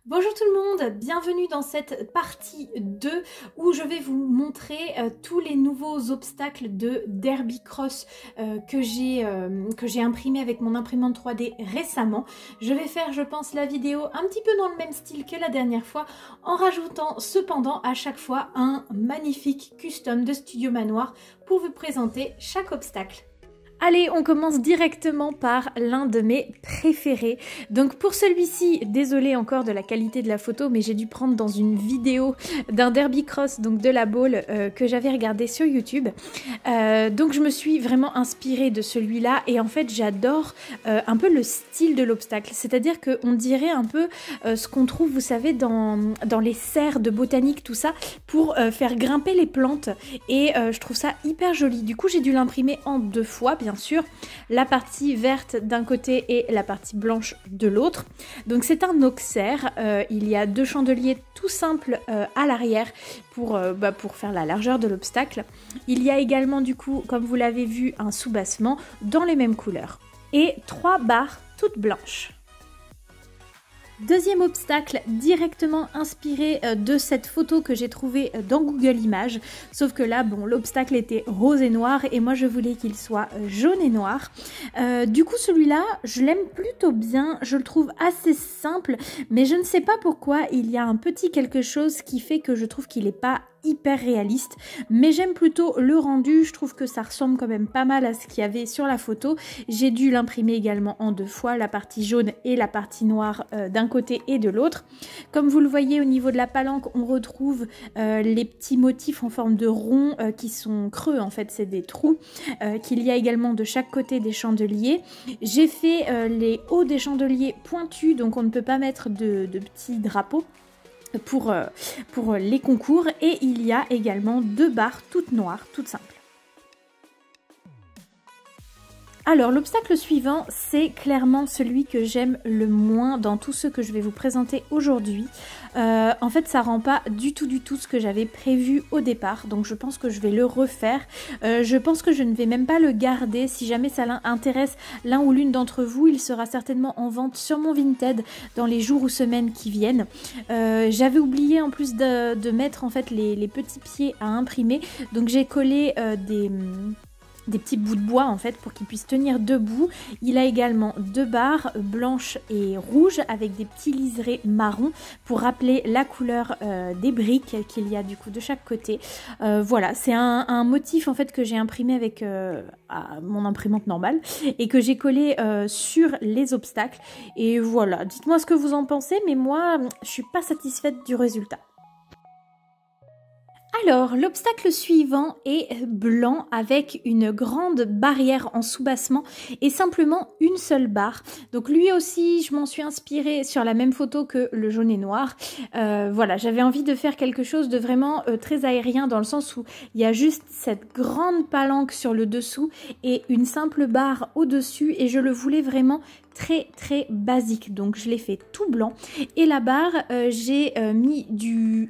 Bonjour tout le monde, bienvenue dans cette partie 2 où je vais vous montrer tous les nouveaux obstacles de Derby Cross que j'ai imprimé avec mon imprimante 3D récemment. Je vais faire, je pense, la vidéo un petit peu dans le même style que la dernière fois, en rajoutant cependant à chaque fois un magnifique custom de Studio Manoir pour vous présenter chaque obstacle. Allez, on commence directement par l'un de mes préférés. Donc pour celui-ci, désolé encore de la qualité de la photo, mais j'ai dû prendre dans une vidéo d'un Derby Cross, donc de la bowl, que j'avais regardé sur YouTube. Donc je me suis vraiment inspirée de celui-là et en fait j'adore un peu le style de l'obstacle. C'est-à-dire qu'on dirait un peu ce qu'on trouve, vous savez, dans les serres de botanique, tout ça, pour faire grimper les plantes. Et je trouve ça hyper joli. Du coup, j'ai dû l'imprimer en 2 fois, bien sûr, la partie verte d'un côté et la partie blanche de l'autre. Donc c'est un auxerre, il y a 2 chandeliers tout simples à l'arrière pour faire la largeur de l'obstacle. Il y a également du coup, comme vous l'avez vu, un soubassement dans les mêmes couleurs. Et 3 barres toutes blanches. Deuxième obstacle directement inspiré de cette photo que j'ai trouvée dans Google Images, sauf que là, bon, l'obstacle était rose et noir et moi je voulais qu'il soit jaune et noir. Du coup, celui-là, je l'aime plutôt bien, je le trouve assez simple, mais je ne sais pas pourquoi il y a un petit quelque chose qui fait que je trouve qu'il n'est pas hyper réaliste, mais j'aime plutôt le rendu. Je trouve que ça ressemble quand même pas mal à ce qu'il y avait sur la photo. J'ai dû l'imprimer également en 2 fois, la partie jaune et la partie noire d'un côté et de l'autre. Comme vous le voyez au niveau de la palanque, on retrouve les petits motifs en forme de rond qui sont creux, en fait c'est des trous, qu'il y a également de chaque côté des chandeliers. J'ai fait les hauts des chandeliers pointus, donc on ne peut pas mettre de petits drapeaux pour les concours, et il y a également 2 barres toutes noires, toutes simples. Alors l'obstacle suivant, c'est clairement celui que j'aime le moins dans tous ceux que je vais vous présenter aujourd'hui. En fait ça rend pas du tout ce que j'avais prévu au départ, donc je pense que je vais le refaire. Je pense que je ne vais même pas le garder. Si jamais ça intéresse l'un ou l'une d'entre vous, il sera certainement en vente sur mon Vinted dans les jours ou semaines qui viennent. J'avais oublié en plus de mettre en fait les petits pieds à imprimer, donc j'ai collé des petits bouts de bois en fait pour qu'il puisse tenir debout. Il a également 2 barres blanches et rouges avec des petits liserés marrons pour rappeler la couleur des briques qu'il y a du coup de chaque côté. Voilà, c'est un motif en fait que j'ai imprimé avec mon imprimante normale et que j'ai collé sur les obstacles. Et voilà, dites-moi ce que vous en pensez, mais moi je suis pas satisfaite du résultat. Alors, l'obstacle suivant est blanc avec une grande barrière en soubassement et simplement une seule barre. Donc lui aussi, je m'en suis inspirée sur la même photo que le jaune et noir. Voilà, j'avais envie de faire quelque chose de vraiment très aérien dans le sens où il y a juste cette grande palanque sur le dessous et une simple barre au-dessus, et je le voulais vraiment très basique, donc je l'ai fait tout blanc. Et la barre, j'ai mis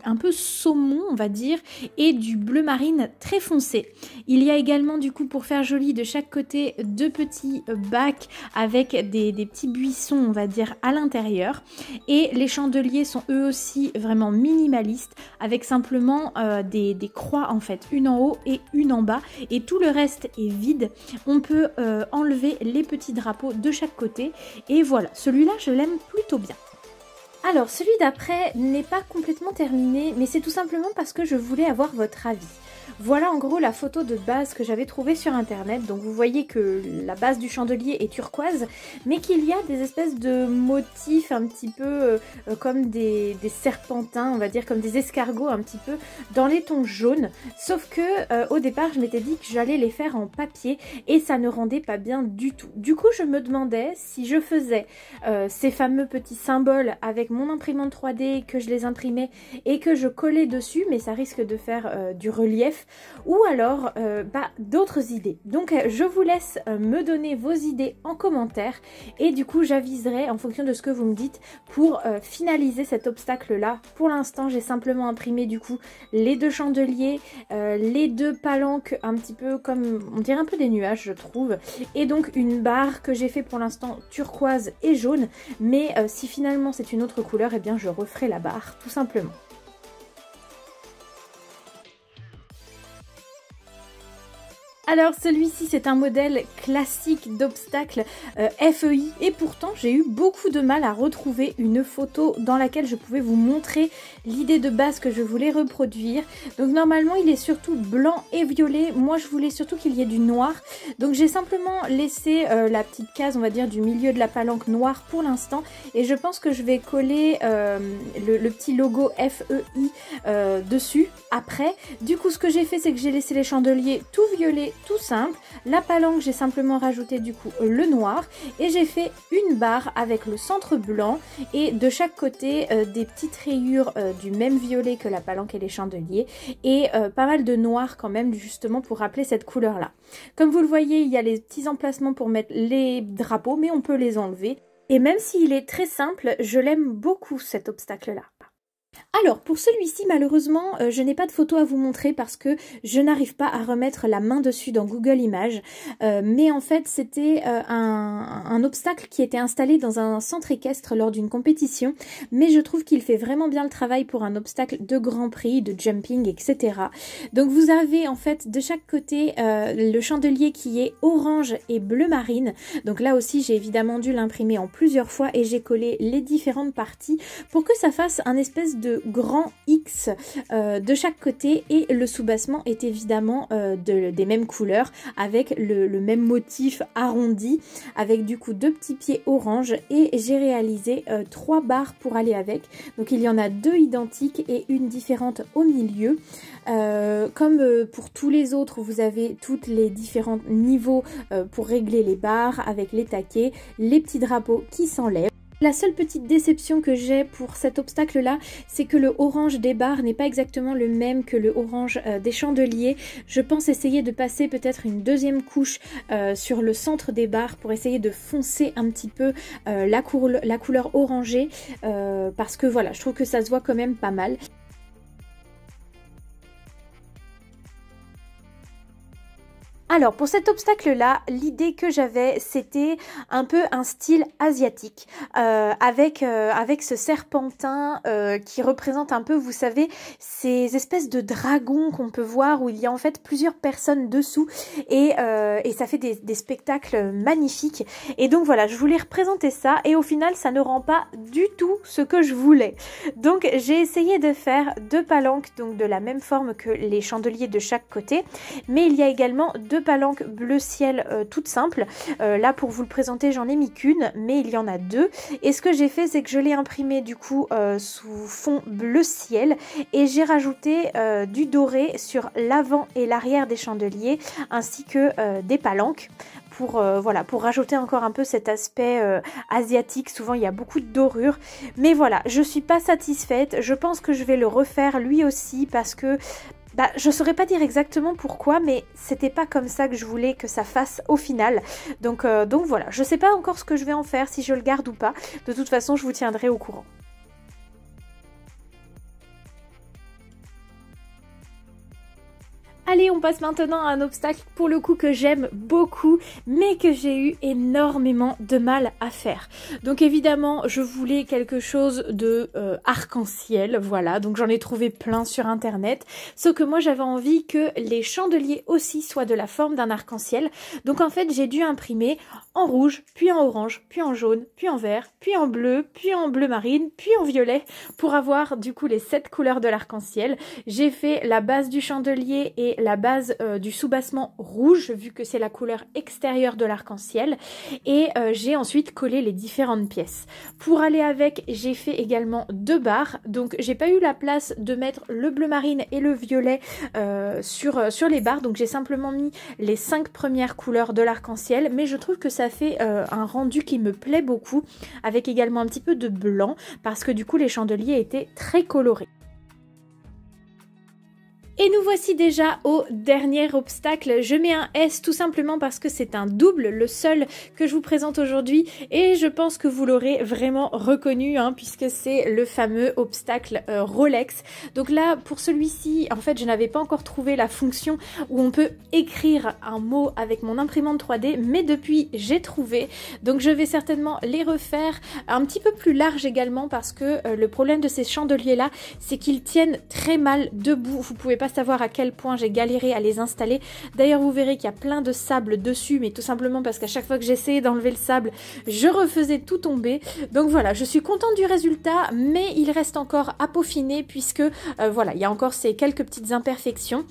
un peu saumon on va dire, et du bleu marine très foncé. Il y a également du coup, pour faire joli, de chaque côté 2 petits bacs avec des petits buissons on va dire à l'intérieur, et les chandeliers sont eux aussi vraiment minimalistes avec simplement des croix en fait, une en haut et une en bas, et tout le reste est vide. On peut enlever les petits drapeaux de chaque côté. Et voilà, celui-là je l'aime plutôt bien. Alors celui d'après n'est pas complètement terminé, mais c'est tout simplement parce que je voulais avoir votre avis. Voilà en gros la photo de base que j'avais trouvée sur internet. Donc vous voyez que la base du chandelier est turquoise, mais qu'il y a des espèces de motifs un petit peu comme des serpentins, on va dire comme des escargots un petit peu, dans les tons jaunes. Sauf que au départ je m'étais dit que j'allais les faire en papier et ça ne rendait pas bien du tout. Du coup je me demandais si je faisais ces fameux petits symboles avec mon imprimante 3D, que je les imprimais et que je collais dessus, mais ça risque de faire du relief. relief ou alors d'autres idées. Donc je vous laisse me donner vos idées en commentaire et du coup j'aviserai en fonction de ce que vous me dites pour finaliser cet obstacle là. Pour l'instant j'ai simplement imprimé du coup les deux chandeliers, les deux palanques un petit peu comme on dirait un peu des nuages je trouve, et donc une barre que j'ai fait pour l'instant turquoise et jaune, mais si finalement c'est une autre couleur, et bien je referai la barre tout simplement. Alors celui-ci c'est un modèle classique d'obstacle FEI et pourtant j'ai eu beaucoup de mal à retrouver une photo dans laquelle je pouvais vous montrer l'idée de base que je voulais reproduire. Donc normalement il est surtout blanc et violet, moi je voulais surtout qu'il y ait du noir. Donc j'ai simplement laissé la petite case on va dire du milieu de la palanque noire pour l'instant et je pense que je vais coller le petit logo FEI dessus après. Du coup ce que j'ai fait c'est que j'ai laissé les chandeliers tout violets, tout simple. La palanque j'ai simplement rajouté du coup le noir et j'ai fait une barre avec le centre blanc et de chaque côté des petites rayures du même violet que la palanque et les chandeliers et pas mal de noir quand même justement pour rappeler cette couleur là. Comme vous le voyez il y a les petits emplacements pour mettre les drapeaux mais on peut les enlever et même s'il est très simple je l'aime beaucoup cet obstacle là. Alors pour celui-ci malheureusement je n'ai pas de photo à vous montrer parce que je n'arrive pas à remettre la main dessus dans Google Images mais en fait c'était un obstacle qui était installé dans un centre équestre lors d'une compétition, mais je trouve qu'il fait vraiment bien le travail pour un obstacle de Grand Prix, de jumping, etc. Donc vous avez en fait de chaque côté le chandelier qui est orange et bleu marine, donc là aussi j'ai évidemment dû l'imprimer en plusieurs fois et j'ai collé les différentes parties pour que ça fasse un espèce de grand X de chaque côté et le soubassement est évidemment des mêmes couleurs avec le même motif arrondi avec du coup deux petits pieds orange et j'ai réalisé 3 barres pour aller avec. Donc il y en a 2 identiques et une différente au milieu. Comme pour tous les autres vous avez toutes les différents niveaux pour régler les barres avec les taquets, les petits drapeaux qui s'enlèvent. La seule petite déception que j'ai pour cet obstacle là, c'est que le orange des barres n'est pas exactement le même que le orange des chandeliers. Je pense essayer de passer peut-être une deuxième couche sur le centre des barres pour essayer de foncer un petit peu la couleur orangée parce que voilà, je trouve que ça se voit quand même pas mal. Alors pour cet obstacle là, l'idée que j'avais c'était un peu un style asiatique avec ce serpentin qui représente un peu, vous savez, ces espèces de dragons qu'on peut voir où il y a en fait plusieurs personnes dessous et ça fait des spectacles magnifiques. Et donc voilà, je voulais représenter ça et au final ça ne rend pas du tout ce que je voulais. Donc j'ai essayé de faire 2 palanques donc de la même forme que les chandeliers de chaque côté, mais il y a également 2 palanques bleu ciel toutes simples. Là pour vous le présenter j'en ai mis qu'une mais il y en a 2 et ce que j'ai fait c'est que je l'ai imprimé du coup sous fond bleu ciel et j'ai rajouté du doré sur l'avant et l'arrière des chandeliers ainsi que des palanques pour, voilà, pour rajouter encore un peu cet aspect asiatique. Souvent il y a beaucoup de dorures mais voilà, je suis pas satisfaite, je pense que je vais le refaire lui aussi parce que je saurais pas dire exactement pourquoi, mais c'était pas comme ça que je voulais que ça fasse au final. Donc voilà, je sais pas encore ce que je vais en faire, si je le garde ou pas. De toute façon, je vous tiendrai au courant. Allez, on passe maintenant à un obstacle pour le coup que j'aime beaucoup, mais que j'ai eu énormément de mal à faire. Donc évidemment, je voulais quelque chose de arc-en-ciel, voilà, donc j'en ai trouvé plein sur internet, sauf que moi j'avais envie que les chandeliers aussi soient de la forme d'un arc-en-ciel. Donc en fait, j'ai dû imprimer en rouge, puis en orange, puis en jaune, puis en vert, puis en bleu marine, puis en violet, pour avoir du coup les 7 couleurs de l'arc-en-ciel. J'ai fait la base du chandelier et la base du soubassement rouge vu que c'est la couleur extérieure de l'arc-en-ciel et j'ai ensuite collé les différentes pièces. Pour aller avec, j'ai fait également 2 barres, donc j'ai pas eu la place de mettre le bleu marine et le violet sur les barres, donc j'ai simplement mis les 5 premières couleurs de l'arc-en-ciel, mais je trouve que ça fait un rendu qui me plaît beaucoup avec également un petit peu de blanc parce que du coup les chandeliers étaient très colorés. Et nous voici déjà au dernier obstacle. Je mets un S tout simplement parce que c'est un double, le seul que je vous présente aujourd'hui. Et je pense que vous l'aurez vraiment reconnu puisque c'est le fameux obstacle Rolex. Donc là, pour celui-ci, en fait, je n'avais pas encore trouvé la fonction où on peut écrire un mot avec mon imprimante 3D. Mais depuis, j'ai trouvé. Donc je vais certainement les refaire un petit peu plus large également parce que le problème de ces chandeliers-là, c'est qu'ils tiennent très mal debout. Vous pouvez pas savoir à quel point j'ai galéré à les installer. D'ailleurs, vous verrez qu'il y a plein de sable dessus, mais tout simplement parce qu'à chaque fois que j'essayais d'enlever le sable, je refaisais tout tomber. Donc voilà, je suis contente du résultat, mais il reste encore à peaufiner puisque voilà, il y a encore ces quelques petites imperfections.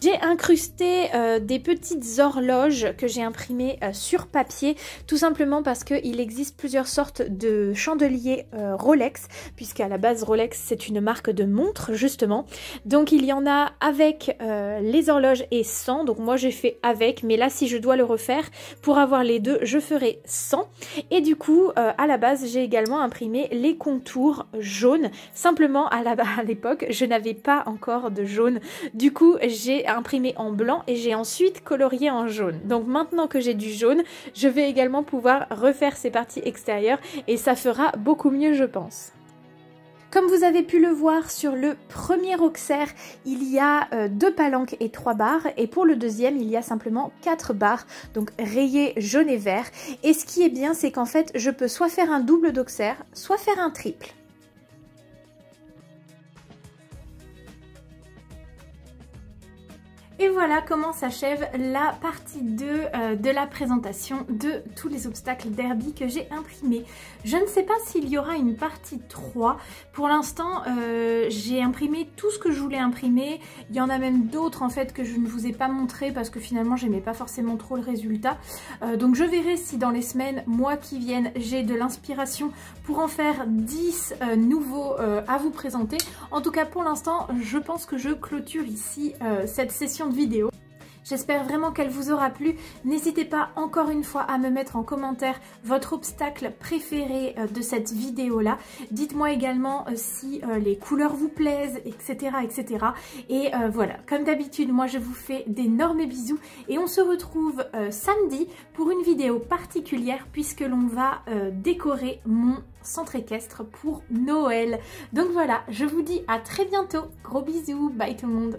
J'ai incrusté des petites horloges que j'ai imprimées sur papier, tout simplement parce qu'il existe plusieurs sortes de chandeliers Rolex, puisqu'à la base Rolex c'est une marque de montres justement. Donc il y en a avec les horloges et sans, donc moi j'ai fait avec, mais là si je dois le refaire, pour avoir les deux, je ferai sans. Et du coup, à la base j'ai également imprimé les contours jaunes, simplement à l'époque je n'avais pas encore de jaune, du coup j'ai imprimé en blanc et j'ai ensuite colorié en jaune. Donc maintenant que j'ai du jaune, je vais également pouvoir refaire ces parties extérieures et ça fera beaucoup mieux je pense. Comme vous avez pu le voir sur le premier auxerre, il y a 2 palanques et 3 barres et pour le deuxième il y a simplement 4 barres, donc rayées jaune et vert. Et ce qui est bien, c'est qu'en fait je peux soit faire un double d'auxerre, soit faire un triple. Et voilà comment s'achève la partie 2 de la présentation de tous les obstacles derby que j'ai imprimés. Je ne sais pas s'il y aura une partie 3. Pour l'instant, j'ai imprimé tout ce que je voulais imprimer. Il y en a même d'autres en fait que je ne vous ai pas montré parce que finalement j'aimais pas forcément trop le résultat. Donc je verrai si dans les semaines, mois qui viennent, j'ai de l'inspiration pour en faire 10 nouveaux à vous présenter. En tout cas pour l'instant, je pense que je clôture ici cette session de vidéo. J'espère vraiment qu'elle vous aura plu. N'hésitez pas encore une fois à me mettre en commentaire votre obstacle préféré de cette vidéo-là. Dites-moi également si les couleurs vous plaisent, etc. etc. Et voilà, comme d'habitude, moi je vous fais d'énormes bisous et on se retrouve samedi pour une vidéo particulière puisque l'on va décorer mon centre équestre pour Noël. Donc voilà, je vous dis à très bientôt. Gros bisous, bye tout le monde.